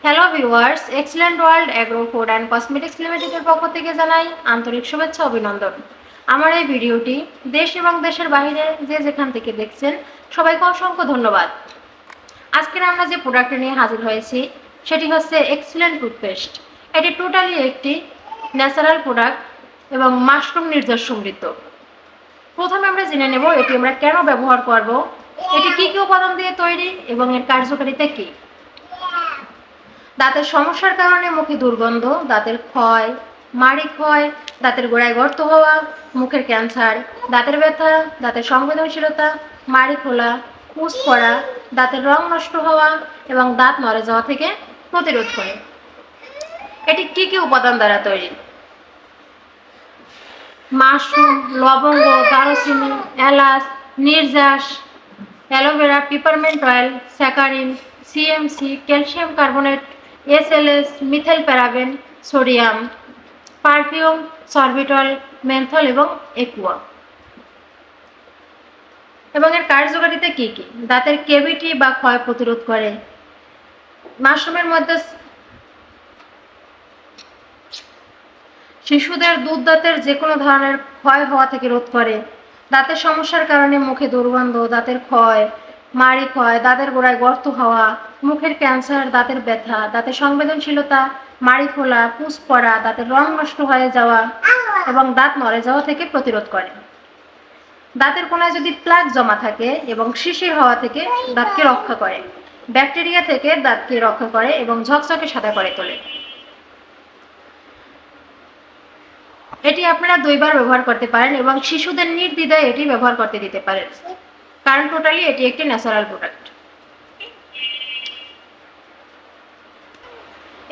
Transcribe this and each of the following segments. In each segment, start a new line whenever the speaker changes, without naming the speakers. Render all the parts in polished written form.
Hello viewers, excellent world agro food and cosmetics লিমিটেডের পক্ষ থেকে জানাই আন্তরিক শুভেচ্ছা অভিনন্দন। আমার এই ভিডিওটি দেশ এবং দেশের বাইরে যে যেখান থেকে দেখছেন সবাইকে অসংখ্য ধন্যবাদ। আজকের আমরা যে প্রোডাক্টটি নিয়ে হাজির হয়েছি সেটি হচ্ছে এক্সিলেন্ট টুথপেস্ট। এটি টোটালি একটি ন্যাচারাল প্রোডাক্ট এবং মাশরুম নির্যাস সমৃদ্ধ। প্রথমে আমরা জেনে নেব এটি আমরা কেন ব্যবহার করব, এটি কী কী উপাদান দিয়ে তৈরি এবং এর কার্যকারিতা কী। দাঁতের সমস্যার কারণে মুখে দুর্গন্ধ, দাঁতের ক্ষয়, মাড়ি ক্ষয়, দাঁতের গোড়ায় গর্ত হওয়া, মুখের ক্যান্সার, দাঁতের ব্যথা, দাঁতের সংবেদনশীলতা, মাড়ি খোলা, পুঁজ পড়া, দাঁতের রং নষ্ট হওয়া এবং দাঁত নড়ে যাওয়া থেকে প্রতিরোধ করে। এটি কী কী উপাদান দ্বারা তৈরি? মাশরুম, লবঙ্গ, দারুচিনি, এলাচ, নির্যাস, aloe vera, peppermint oil, saccharin, CMC, calcium carbonate, SLS, methyl paraben, sodium, perfume, sorbitol, menthol এবং একুয়া। এবং এর কার্যকারিতা কী কী? দাঁতের ক্যাভিটি বা ক্ষয় প্রতিরোধ করে। মাশরুমের মধ্যে শিশুদের দুধ দাঁতের যে কোনো ধরনের ক্ষয় হওয়া থেকে রোধ করে। দাঁতের সমস্যার কারণে মুখে দুর্গন্ধ, দাঁতের ক্ষয়, মাড়ি ক্ষয়, দাঁতের গোড়ায় গর্ত হওয়া, মুখের ক্যান্সার, দাঁতের ব্যথা, দাঁতের সংবেদনশীলতা, মাড়ি ফোলা, পুঁজ পড়া, দাঁতের রং নষ্ট হয়ে যাওয়া এবং দাঁত নড়ে যাওয়া থেকে প্রতিরোধ করে। দাঁতের কোনায় যদি প্লাক জমা থাকে এবং শিশির হওয়া থেকে দাঁতকে রক্ষা করে। ব্যাকটেরিয়া থেকে দাঁতকে রক্ষা করে এবং ঝকঝকে সাদা করে তোলে। এটি আপনারা 2 বার ব্যবহার করতে পারেন এবং শিশুদের নির্দ্বিধায় এটি ব্যবহার করতে দিতে পারেন, কারণ টোটালি এটি একটি ন্যাচারাল প্রোডাক্ট।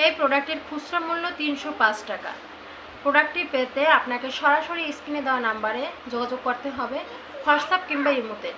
এই প্রোডাক্টের খুচরা মূল্য 305 টাকা। প্রোডাক্টটি পেতে আপনাকে সরাসরি স্ক্রিনে দেওয়া নাম্বারে যোগাযোগ করতে হবে, হোয়াটসঅ্যাপ কিংবা ইমোতে।